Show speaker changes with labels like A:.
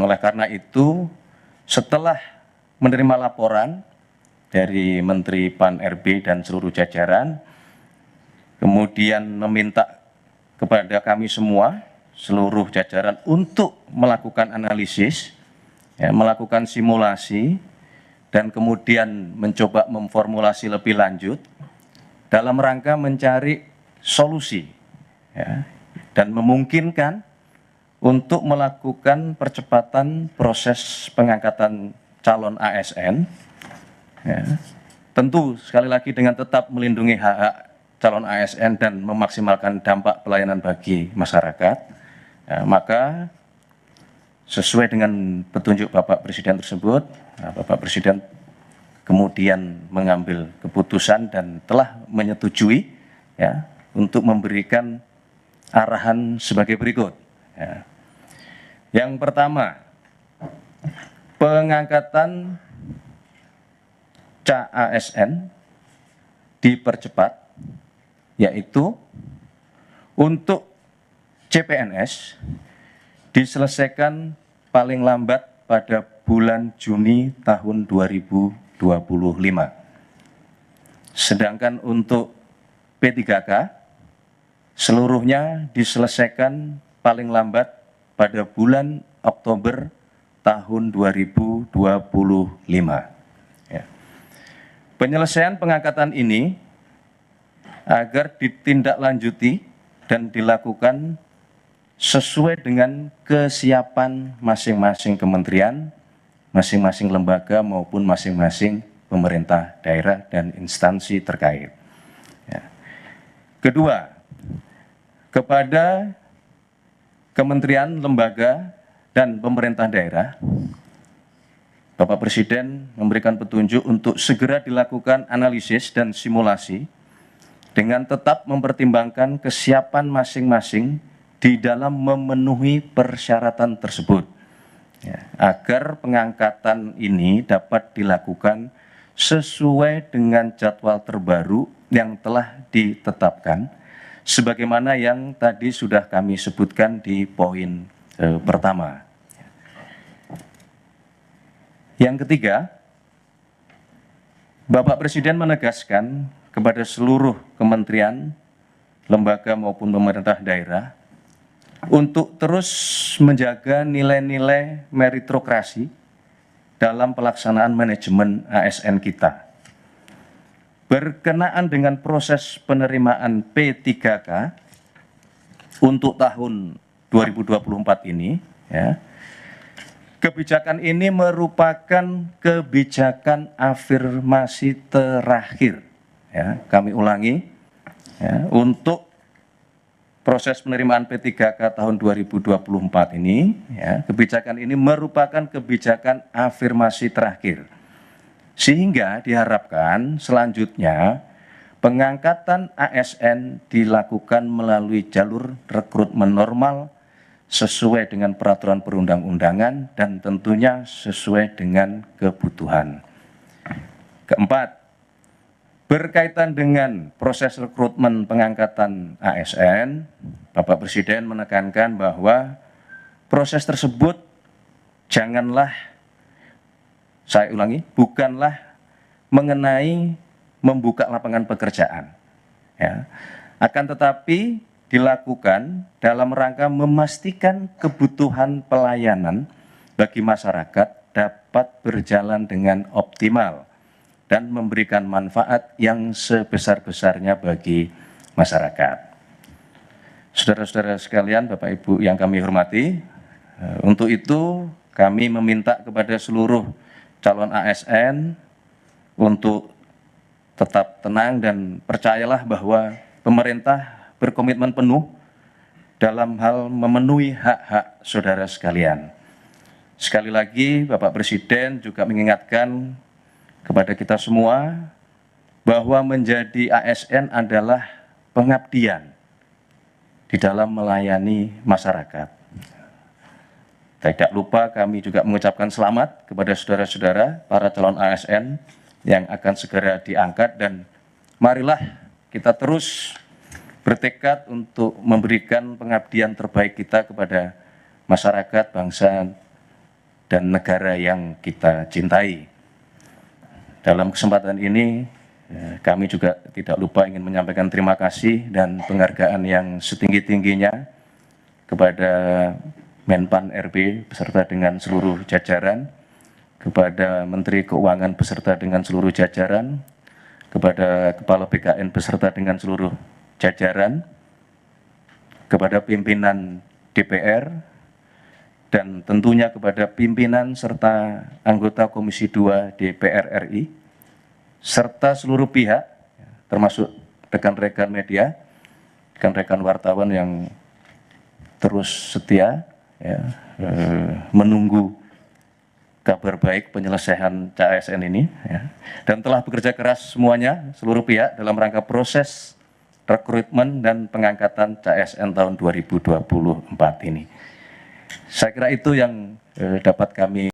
A: Oleh karena itu, setelah menerima laporan dari Menteri Pan-RB dan seluruh jajaran, kemudian meminta kepada kami semua, seluruh jajaran untuk melakukan analisis, melakukan simulasi, dan kemudian mencoba memformulasi lebih lanjut dalam rangka mencari solusi dan memungkinkan untuk melakukan percepatan proses pengangkatan calon ASN, tentu sekali lagi dengan tetap melindungi hak-hak calon ASN dan memaksimalkan dampak pelayanan bagi masyarakat, maka sesuai dengan petunjuk Bapak Presiden tersebut, Bapak Presiden kemudian mengambil keputusan dan telah menyetujui untuk memberikan arahan sebagai berikut. Yang pertama, pengangkatan CASN dipercepat, yaitu untuk CPNS diselesaikan paling lambat pada bulan Juni tahun 2025. Sedangkan untuk P3K seluruhnya diselesaikan paling lambat pada bulan Oktober tahun 2025. Penyelesaian pengangkatan ini agar ditindaklanjuti dan dilakukan sesuai dengan kesiapan masing-masing kementerian, masing-masing lembaga maupun masing-masing pemerintah daerah dan instansi terkait. Kedua, kepada kementerian, lembaga, dan pemerintah daerah, Bapak Presiden memberikan petunjuk untuk segera dilakukan analisis dan simulasi dengan tetap mempertimbangkan kesiapan masing-masing di dalam memenuhi persyaratan tersebut, agar pengangkatan ini dapat dilakukan sesuai dengan jadwal terbaru yang telah ditetapkan, sebagaimana yang tadi sudah kami sebutkan di poin pertama. Yang ketiga, Bapak Presiden menegaskan kepada seluruh kementerian, lembaga maupun pemerintah daerah untuk terus menjaga nilai-nilai meritokrasi dalam pelaksanaan manajemen ASN kita. Berkenaan dengan proses penerimaan P3K untuk tahun 2024 ini, kebijakan ini merupakan kebijakan afirmasi terakhir. Kami ulangi, untuk proses penerimaan P3K tahun 2024 ini, kebijakan ini merupakan kebijakan afirmasi terakhir. Sehingga diharapkan selanjutnya pengangkatan ASN dilakukan melalui jalur rekrutmen normal sesuai dengan peraturan perundang-undangan dan tentunya sesuai dengan kebutuhan. Keempat, berkaitan dengan proses rekrutmen pengangkatan ASN, Bapak Presiden menekankan bahwa proses tersebut janganlah, saya ulangi, bukanlah mengenai membuka lapangan pekerjaan, akan tetapi dilakukan dalam rangka memastikan kebutuhan pelayanan bagi masyarakat dapat berjalan dengan optimal dan memberikan manfaat yang sebesar-besarnya bagi masyarakat. Saudara-saudara sekalian, Bapak Ibu yang kami hormati, untuk itu kami meminta kepada seluruh calon ASN untuk tetap tenang dan percayalah bahwa pemerintah berkomitmen penuh dalam hal memenuhi hak-hak saudara sekalian. Sekali lagi, Bapak Presiden juga mengingatkan kepada kita semua bahwa menjadi ASN adalah pengabdian di dalam melayani masyarakat. Tidak lupa kami juga mengucapkan selamat kepada saudara-saudara para calon ASN yang akan segera diangkat, dan marilah kita terus bertekad untuk memberikan pengabdian terbaik kita kepada masyarakat, bangsa, dan negara yang kita cintai. Dalam kesempatan ini, kami juga tidak lupa ingin menyampaikan terima kasih dan penghargaan yang setinggi-tingginya kepada Menpan RB beserta dengan seluruh jajaran, kepada Menteri Keuangan beserta dengan seluruh jajaran, kepada Kepala BKN beserta dengan seluruh jajaran, kepada pimpinan DPR, dan tentunya kepada pimpinan serta anggota Komisi 2 DPR RI, serta seluruh pihak, termasuk rekan-rekan media, rekan-rekan wartawan yang terus setia menunggu kabar baik penyelesaian CASN ini, dan telah bekerja keras semuanya, seluruh pihak dalam rangka proses rekrutmen dan pengangkatan CASN tahun 2024 ini. Saya kira itu yang dapat kami